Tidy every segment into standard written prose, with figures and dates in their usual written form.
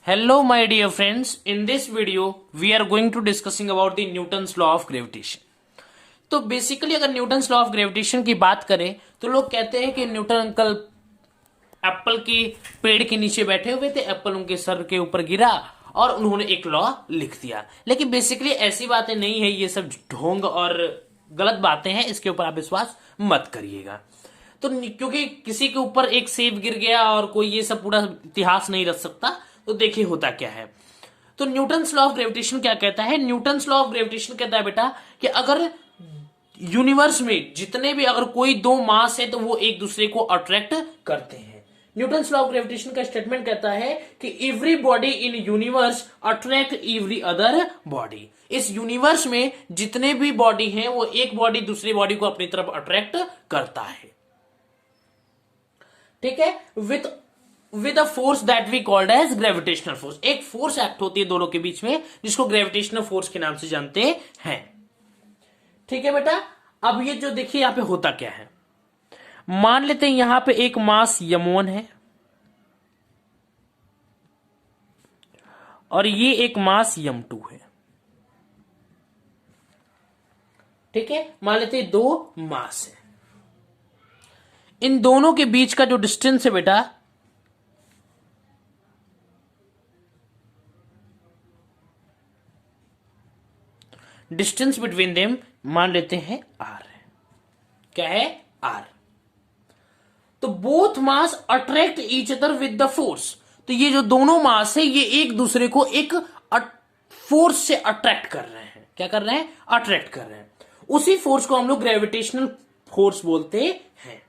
Hello my dear friends, in this video we are going to discussing about the Newton's law of gravitation। तो basically अगर Newton's law of gravitation की बात करें तो लोग कहते हैं कि न्यूटन अंकल एप्पल के पेड़ के नीचे बैठे हुए थे, एप्पल उनके सर के ऊपर गिरा और उन्होंने एक लॉ लिख दिया। लेकिन बेसिकली ऐसी बातें नहीं है, ये सब ढोंग और गलत बातें हैं, इसके ऊपर आप विश्वास मत करिएगा। तो क्योंकि किसी के ऊपर एक सेब गिर गया और कोई ये सब पूरा इतिहास नहीं रच सकता, तो देखिए होता क्या है। तो न्यूटन्स लॉ ऑफ ग्रेविटेशन क्या कहता है? न्यूटन्स लॉ ऑफ ग्रेविटेशन कहता है बेटा कि अगर यूनिवर्स में जितने भी अगर कोई दो मास है तो वो एक दूसरे को अट्रैक्ट करते हैं। न्यूटन्स लॉ ऑफ ग्रेविटेशन का स्टेटमेंट कहता है कि every body in universe attract every other body. इस यूनिवर्स में जितने भी बॉडी हैं वो एक बॉडी दूसरी बॉडी को अपनी तरफ अट्रैक्ट करता है, ठीक है, with a force that we called as gravitational force. एक फोर्स एक्ट होती है दोनों के बीच में जिसको ग्रेविटेशनल फोर्स के नाम से जानते हैं, ठीक है बेटा। अब ये जो देखिए यहां पे होता क्या है, मान लेते हैं यहां पे एक मास m1 है और ये एक मास m2 है, ठीक है। मान लेते हैं दो मास है, इन दोनों के बीच का जो डिस्टेंस है बेटा डिस्टेंस बिटवीन देम मान लेते हैं r है। क्या है? r। तो both mass attract each other with the force. तो ये जो दोनों मास है ये एक दूसरे को एक फोर्स से अट्रैक्ट कर रहे हैं। क्या कर रहे हैं? अट्रैक्ट कर रहे हैं। उसी फोर्स को हम लोग ग्रेविटेशनल फोर्स बोलते हैं।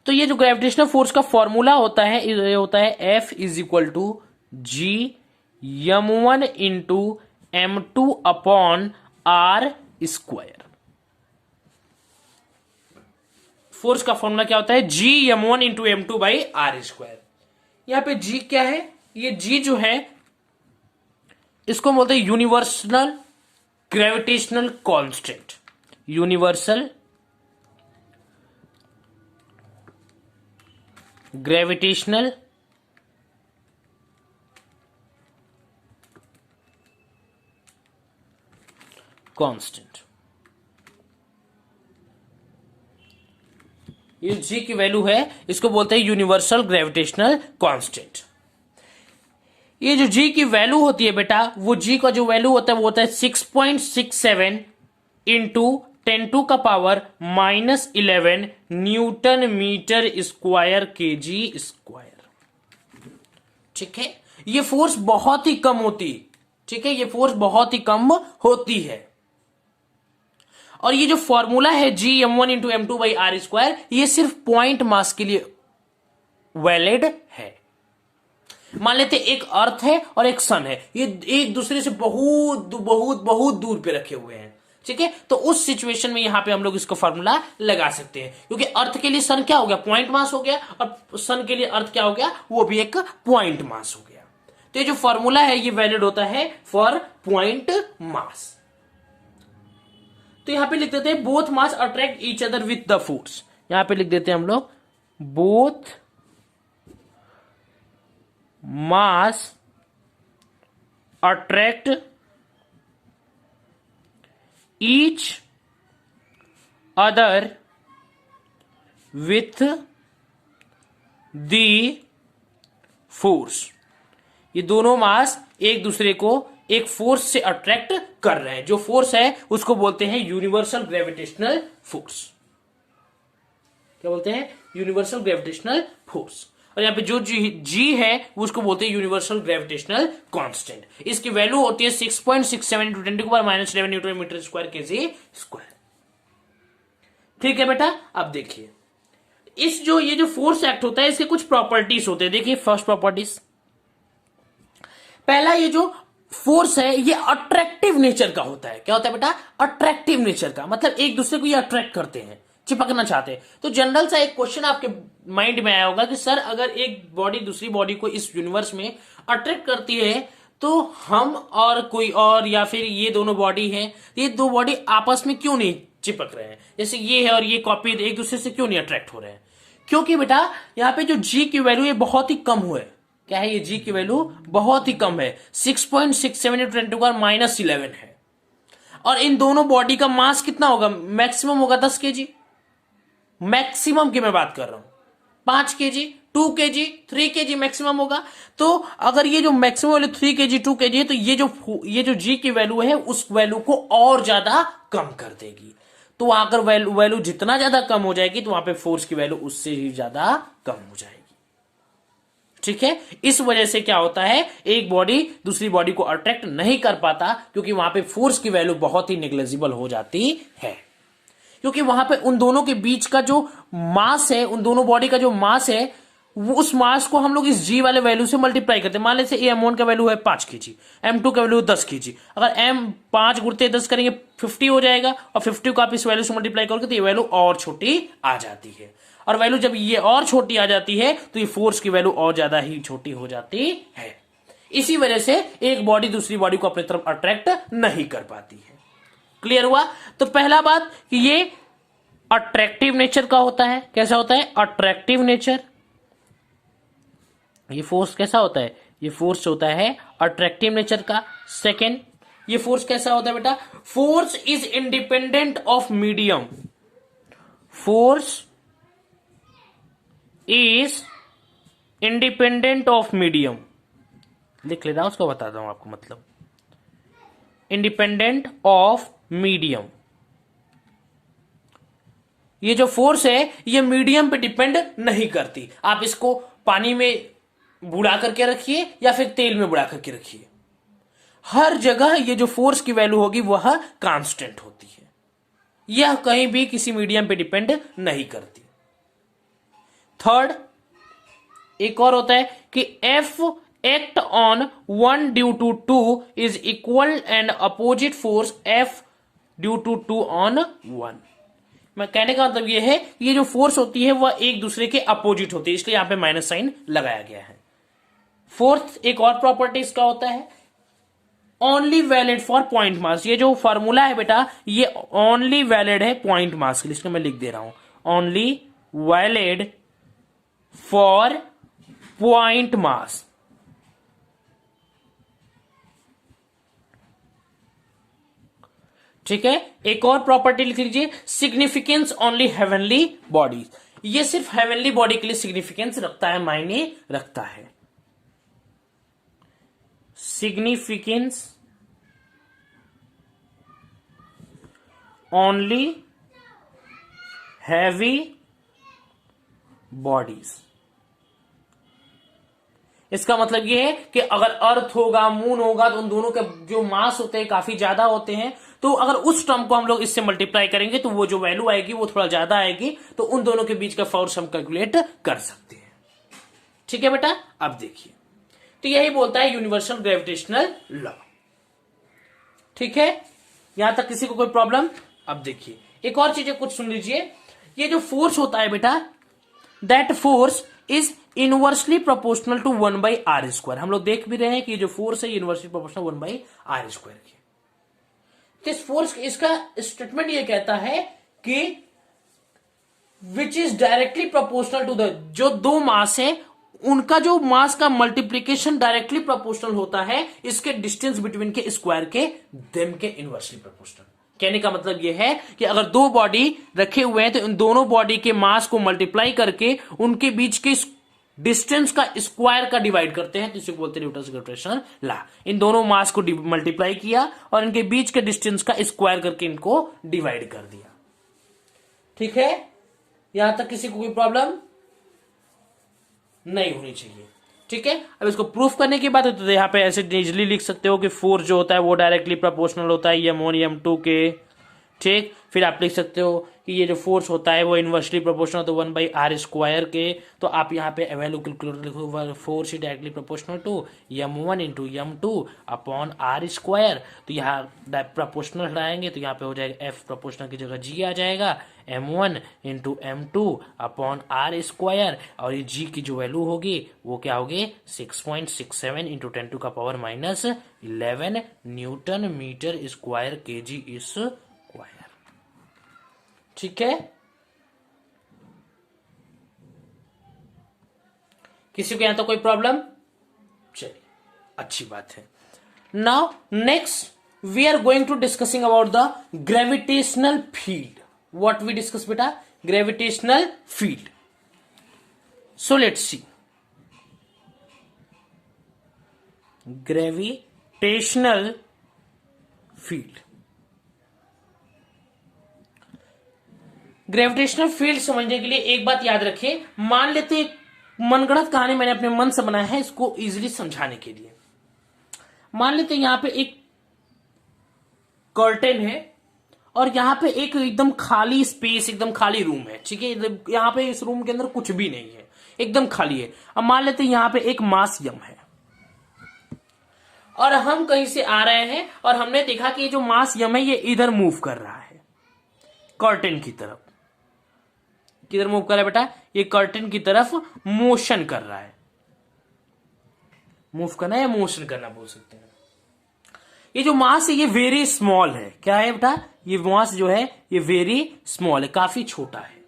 तो ये जो ग्रेविटेशनल फोर्स का फॉर्मूला होता है ये होता है F is equal to G m1 into m2 upon r square. Force का फॉर्मूला क्या होता है? G m1 into m2 by are square. यहां पे जी क्या है? ये जी जो है इसको बोलते हैं universal gravitational constant. Universal gravitational constant. ये जी की वैल्यू है, इसको बोलते हैं यूनिवर्सल ग्रेविटेशनल कांस्टेंट। ये जो जी की वैल्यू होती है बेटा, वो जी का जो वैल्यू होता है वो होता है 6.67 into 10⁻⁻11 newton metre square kg square, ठीक है। ये फोर्स बहुत ही कम होती, ठीक है, ये फोर्स बहुत ही कम होती है। और ये जो फॉर्मूला है G m1 into m2 by are square, ये सिर्फ पॉइंट मास के लिए वैलिड है। मान लेते एक अर्थ है और एक सन है, ये एक दूसरे से बहुत बहुत बहुत दूर पे रखे हुए हैं, ठीक है। तो उस सिचुएशन में यहां पे हम लोग इसको फॉर्मूला लगा सकते हैं, क्योंकि अर्थ के लिए सन क्या हो गया? पॉइंट मास हो गया, और सन के लिए अर्थ क्या हो गया? वो भी एक पॉइंट मास हो गया। तो ये जो फॉर्मूला है ये वैलिड होता है फॉर पॉइंट मास। तो यहां पे लिख देते हैं both mass attract each other with the force. यहां पे लिख देते हैं हम लोग both mass attract each other with the force. ये दोनों मास एक दूसरे को एक फोर्स से अट्रैक्ट कर रहे हैं। जो फोर्स है उसको बोलते हैं यूनिवर्सल ग्रेविटेशनल फोर्स। क्या बोलते हैं? Universal gravitational force. और यहां पे जो जी है वो उसको बोलते हैं यूनिवर्सल ग्रेविटेशनल कांस्टेंट। इसकी वैल्यू होती है 6.67 into 10⁻11 newton metre square kg square, ठीक है बेटा। अब देखिए इस जो ये जो फोर्स एक्ट होता है इसके कुछ प्रॉपर्टीज होते हैं। देखिए फर्स्ट प्रॉपर्टीज, पहला ये जो फोर्स है ये अट्रैक्टिव नेचर का होता है। क्या होता है बेटा? अट्रैक्टिव नेचर का, मतलब एक दूसरे को ये अट्रैक्ट करते हैं, चिपकना चाहते हैं। तो जनरल सा एक क्वेश्चन आपके माइंड में आया होगा कि सर अगर एक बॉडी दूसरी बॉडी को इस यूनिवर्स में अट्रैक्ट करती है तो हम और कोई और या फिर ये दोनों बॉडी है, ये दो बॉडी आपस में क्यों नहीं चिपक रहे हैं? जैसे ये है और ये कॉपी एक दूसरे से क्यों नहीं अट्रैक्ट हो रहे हैं? क्योंकि बेटा यहाँ पे जो जी की वैल्यू ये बहुत ही कम हुए, क्या है, ये जी की वैल्यू बहुत ही कम है, 6.67 इंटू 10⁻11 है। और इन दोनों बॉडी का मास कितना होगा, मैक्सिमम होगा 10 केजी, मैक्सिमम की मैं बात कर रहा हूं, 5 केजी, 2 केजी, 3 केजी मैक्सिमम होगा। तो अगर ये जो मैक्सिमम वैल्यू 3 केजी, 2 केजी है, तो ये जो जी की वैल्यू है उस वैल्यू को और ज्यादा कम कर देगी। तो वहां अगर वैल्यू जितना ज्यादा कम हो जाएगी तो वहां पे फोर्स की वैल्यू उससे ही ज्यादा कम हो जाएगी। ठीक है, इस वजह से क्या होता है, एक बॉडी दूसरी बॉडी को अट्रैक्ट नहीं कर पाता, क्योंकि वहां पे फोर्स की वैल्यू बहुत ही निग्लेजिबल हो जाती है। क्योंकि वहां पे उन दोनों के बीच का जो मास है, उन दोनों बॉडी का जो मास है, वो उस मास को हम लोग इस जी वाले वैल्यू से मल्टीप्लाई करते हैं। मान लेते M1 का वैल्यू है 5 केजी, M2 का वैल्यू 10 केजी। अगर M5 गुणते 10 करेंगे 50 हो जाएगा, और 50 को आप इस वैल्यू से मल्टीप्लाई करोगे तो ये वैल्यू और छोटी आ जाती है। और वैल्यू जब ये और छोटी आ जाती है तो ये फोर्स की वैल्यू और ज्यादा ही छोटी हो जाती है। इसी वजह से एक बॉडी दूसरी बॉडी को अपनी तरफ अट्रैक्ट नहीं कर पाती है। क्लियर हुआ? तो पहला बात कि ये अट्रैक्टिव नेचर का होता है। कैसा होता है? Attractive nature. ये फोर्स कैसा होता है? ये फोर्स होता है अट्रैक्टिव नेचर का। सेकेंड, ये फोर्स कैसा होता है बेटा? Force is independent of medium. Force is independent of medium. लिख लेना, उसको बताता हूं आपको मतलब। Independent of medium. ये जो फोर्स है ये मीडियम पे डिपेंड नहीं करती। आप इसको पानी में बुड़ा करके रखिए या फिर तेल में बुड़ा करके रखिए, हर जगह ये जो फोर्स की वैल्यू होगी वह कांस्टेंट होती है। यह कहीं भी किसी मीडियम पे डिपेंड नहीं करती। थर्ड, एक और होता है कि F act on 1 due to 2 is equal and opposite force F due to 2 on 1। मैं कहने का मतलब यह है कि ये जो फोर्स होती है वह एक दूसरे के अपोजिट होती है, इसलिए यहां पे माइनस साइन लगाया गया है। फोर्थ, एक और प्रॉपर्टी इसका होता है only valid for point mass. ये जो फॉर्मूला है बेटा ये ओनली वैलिड है पॉइंट मास के लिए, इसको मैं लिख दे रहा हूं, only valid for point mass. ठीक है, एक और प्रॉपर्टी लिख लीजिए, सिग्निफिकेंस ओनली हेवनली बॉडीज। ये सिर्फ हेवनली बॉडी के लिए सिग्निफिकेंस रखता है, मायने रखता है। Significance only heavy bodies. इसका मतलब यह है कि अगर अर्थ होगा, मून होगा, तो उन दोनों के जो मास होते हैं काफी ज्यादा होते हैं। तो अगर उस टर्म को हम लोग इससे मल्टीप्लाई करेंगे तो वो जो वैल्यू आएगी वो थोड़ा ज्यादा आएगी, तो उन दोनों के बीच का फोर्स हम कैलकुलेट कर सकते हैं। ठीक है बेटा, अब देखिए, तो यही बोलता है यूनिवर्सल ग्रेविटेशनल लॉ। ठीक है, यहां तक किसी को कोई प्रॉब्लम? अब देखिए एक और चीजें कुछ सुन लीजिए। ये जो फोर्स होता है बेटा, that force is inversely proportional to 1/r²। हम लोग देख भी रहे हैं कि ये जो फोर्स है इनवर्सली प्रोपोर्शनल 1/r² की। इस फोर्स, इसका स्टेटमेंट ये कहता है कि which is directly proportional to the, जो दो मास है उनका जो मास का मल्टीप्लीकेशन डायरेक्टली प्रोपोर्शनल होता है इसके डिस्टेंस बिटवीन के स्क्वायर के देम के इनवर्सली प्रोपोर्शनल। कहने का मतलब यह है कि अगर दो बॉडी रखे हुए हैं तो इन दोनों बॉडी के मास को मल्टीप्लाई करके उनके बीच के डिस्टेंस का स्क्वायर का डिवाइड करते हैं, तो इसे बोलते हैं न्यूटन्स ग्रेविटेशनल लॉ। इन दोनों मास को मल्टीप्लाई किया और इनके बीच के डिस्टेंस का स्क्वायर करके इनको डिवाइड कर दिया। ठीक है, यहां तक किसी को कोई प्रॉब्लम नहीं होनी चाहिए। ठीक है, अब इसको प्रूफ करने की बात है तो यहां पे ऐसे इजिली लिख सकते हो कि फोर्स जो होता है वो डायरेक्टली प्रोपोर्शनल होता है M1 M2 के। ठीक, फिर आप लिख सकते हो कि ये जो फोर्स होता है वो इनवर्सली प्रोपोर्शनल तो 1/r² के। तो आप यहाँ पे वैल्यू कैलकुलेटर लिखो, force is directly proportional to M1 into M2 upon r²। तो यहाँ प्रोपोर्शनल हटाएंगे तो यहाँ पे हो जाएगा F प्रोपोर्शनल की जगह G आ जाएगा, M1 into M2 upon r²। और ये G की जो वैल्यू होगी वो क्या होगी? 6.67 into 10⁻11 newton metre square kg square. ठीक है, किसी को यहां तो कोई प्रॉब्लम? अच्छी बात है। Now next we are going to discussing about the gravitational field. What we discuss बेटा? Gravitational field. So let's see gravitational field. Gravitational field समझने के लिए एक बात याद रखें। मान लेते हैं मनगढ़ंत कहानी मैंने अपने मन से बनाया है इसको इजीली समझाने के लिए। मान लेते हैं यहां पे एक कर्टेन है और यहां पे एक एकदम खाली स्पेस, एकदम खाली रूम है, ठीक है। यहां पे इस रूम के अंदर कुछ भी नहीं है, एकदम खाली है। अब मान लेते हैं यहां पे एक मास यम है और हम कहीं से आ रहे हैं और हमने देखा कि ये जो मास यम है ये इधर मूव कर रहा है कर्टेन की तरफ। किधर मूव कर रहा है बेटा? ये कर्टेन की तरफ मोशन कर रहा है। मूव करना या मोशन करना बोल सकते हैं। ये जो मास है ये वेरी स्मॉल है। क्या है बेटा? ये मास जो है ये वेरी स्मॉल है, काफी छोटा है।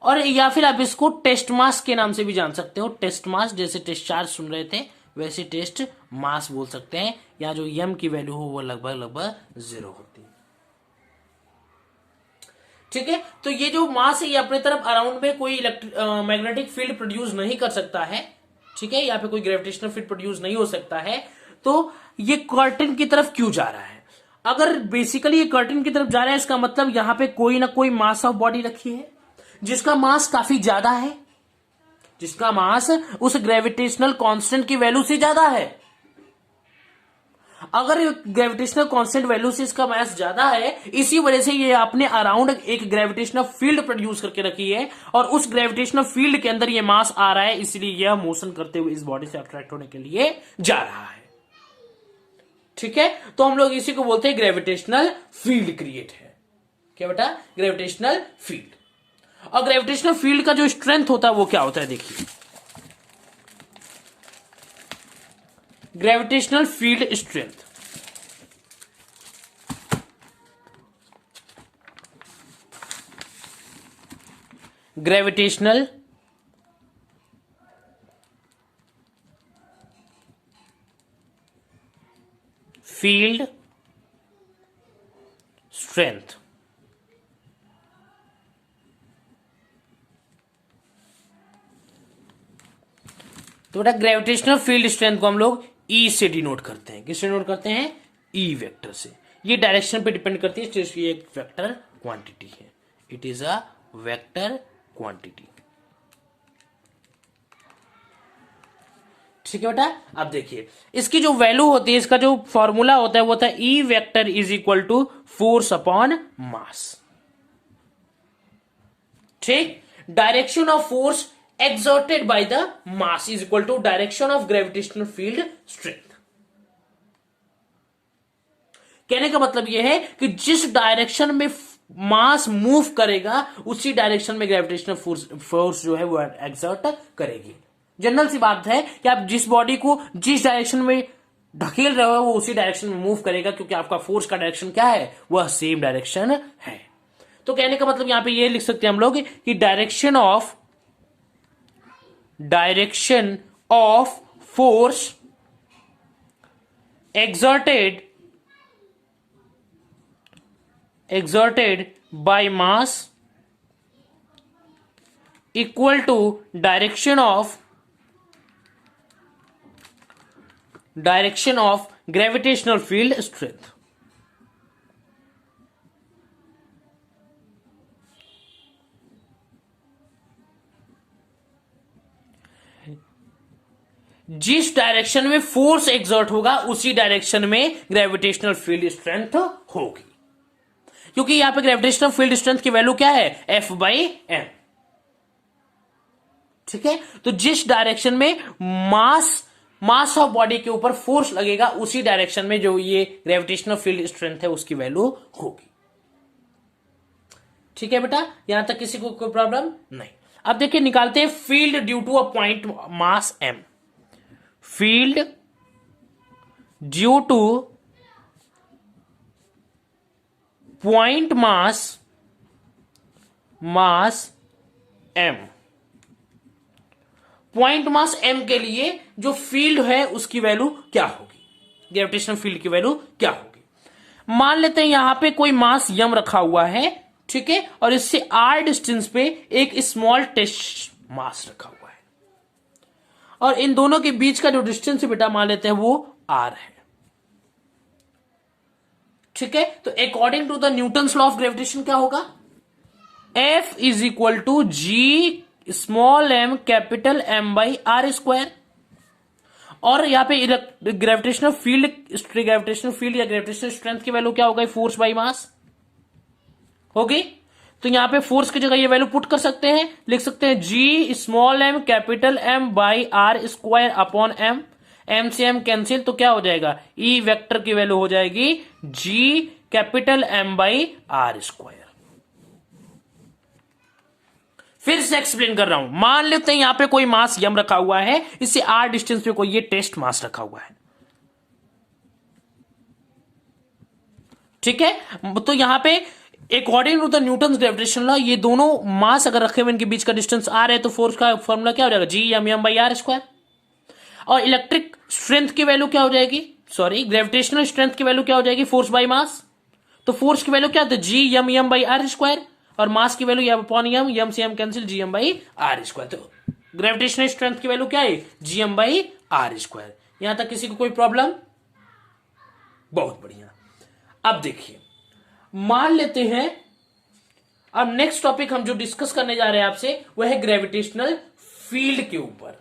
और या फिर आप इसको टेस्ट मास के नाम से भी जान सकते हो। टेस्ट मास, जैसे टेस्ट चार्ज सुन रहे थे वैसे टेस्ट मास बोल सकते हैं। या जो यम की वैल्यू हो वो लगभग 0 होती है, ठीक है। तो ये जो मास है ये अपने तरफ अराउंड में कोई मैग्नेटिक फील्ड प्रोड्यूस नहीं कर सकता है, ठीक है। यहाँ पे कोई ग्रेविटेशनल फील्ड प्रोड्यूस नहीं हो सकता है। तो ये कर्टेन की तरफ क्यों जा रहा है? अगर बेसिकली ये कर्टेन की तरफ जा रहा है इसका मतलब यहां पे कोई ना कोई मास ऑफ बॉडी रखी है जिसका मास काफी ज्यादा है, जिसका मास उस ग्रेविटेशनल कांस्टेंट की वैल्यू से ज्यादा है। अगर ग्रेविटेशनल कांस्टेंट वैल्यू से इसका मास ज्यादा है, इसी वजह से ये अपने अराउंड एक ग्रेविटेशनल फील्ड प्रोड्यूस करके रखी है और उस ग्रेविटेशनल फील्ड के अंदर ये मास आ रहा है, इसलिए यह मोशन करते हुए इस बॉडी से अट्रैक्ट होने के लिए जा रहा है, ठीक है। तो हम लोग इसी को बोलते हैं ग्रेविटेशनल फील्ड क्रिएट है। क्या बेटा? Gravitational field. और ग्रेविटेशनल फील्ड का जो स्ट्रेंथ होता है वो क्या होता है? देखिए, gravitational field strength, gravitational field strength. तो बेटा ग्रेविटेशनल फील्ड स्ट्रेंथ को हम लोग ई से डिनोट करते हैं। किससे डिनोट करते हैं? ई वेक्टर से। ये डायरेक्शन पे डिपेंड करती है, ये एक वेक्टर क्वांटिटी है। It is a vector quantity, ठीक है बेटा। अब देखिए इसकी जो वैल्यू होती है, इसका जो फॉर्मूला होता है वो होता है E vector is equal to force upon mass, ठीक। Direction of force exerted by the mass is equal to direction of gravitational field strength। कहने का मतलब यह है कि जिस डायरेक्शन में मास मूव करेगा उसी डायरेक्शन में ग्रेविटेशनल फोर्स जो है वो एक्सर्ट करेगी। जनरल सी बात है कि आप जिस बॉडी को जिस डायरेक्शन में ढकेल रहे हो वो उसी डायरेक्शन में मूव करेगा, क्योंकि आपका फोर्स का डायरेक्शन क्या है? वह सेम डायरेक्शन है। तो कहने का मतलब यहां पे ये लिख सकते हैं हम लोग कि direction of force exerted by mass equal to direction of gravitational field strength। जिस डायरेक्शन में फोर्स एक्सर्ट होगा उसी डायरेक्शन में ग्रेविटेशनल फील्ड स्ट्रेंथ होगी, क्योंकि यहां पे ग्रेविटेशनल फील्ड स्ट्रेंथ की वैल्यू क्या है? F/m, ठीक है। तो जिस डायरेक्शन में मास ऑफ बॉडी के ऊपर फोर्स लगेगा उसी डायरेक्शन में जो ये ग्रेविटेशनल फील्ड स्ट्रेंथ है उसकी वैल्यू होगी, ठीक है बेटा। यहां तक किसी को कोई प्रॉब्लम नहीं। अब देखिए निकालते हैं field due to a point mass m। Field due to point mass m point mass m के लिए जो फील्ड है उसकी वैल्यू क्या होगी, ग्रेविटेशनल फील्ड की वैल्यू क्या होगी। मान लेते हैं यहां पे कोई मास m रखा हुआ है, ठीक है, और इससे r डिस्टेंस पे एक स्मॉल टेस्ट मास रखा हुआ है, और इन दोनों के बीच का जो डिस्टेंस है बेटा मान लेते हैं वो r है, ठीक है। तो according to the Newton's law of gravitation क्या होगा, F is equal to G small m capital M by are square. और यहां पे ग्रेविटेशनल फील्ड या ग्रेविटेशनल स्ट्रेंथ की वैल्यू क्या होगा, फोर्स बाई मास होगी। तो यहां पे फोर्स की जगह ये वैल्यू पुट कर सकते हैं, लिख सकते हैं G small m capital M by are square upon m, m से m कैंसिल, तो क्या हो जाएगा, E वेक्टर की वैल्यू हो जाएगी G capital M by are square. फिर से एक्सप्लेन कर रहा हूं, मान लेते हैं यहां पे कोई मास m रखा हुआ है, इससे r डिस्टेंस पे कोई ये टेस्ट मास रखा हुआ है, ठीक है। तो यहां पे according to the Newton's gravitation law ये दोनों मास अगर रखे हुए इनके बीच का डिस्टेंस r है तो फोर्स का फॉर्मूला क्या हो जाएगा, G M M by are square. और इलेक्ट्रिक स्ट्रेंथ की वैल्यू क्या हो जाएगी, सॉरी ग्रेविटेशनल स्ट्रेंथ की वैल्यू क्या हो जाएगी, फोर्स बाई मास। तो फोर्स की वैल्यू क्या होती है, G M M by are square, और मास की वैल्यू अपॉन एम से M cancel, G M by are square. तो ग्रेविटेशनल स्ट्रेंथ की वैल्यू क्या है, G M by are square. यहां तक किसी को कोई प्रॉब्लम, बहुत बढ़िया। अब देखिए मान लेते हैं, अब नेक्स्ट टॉपिक हम जो डिस्कस करने जा रहे हैं आपसे वह है ग्रेविटेशनल फील्ड के ऊपर।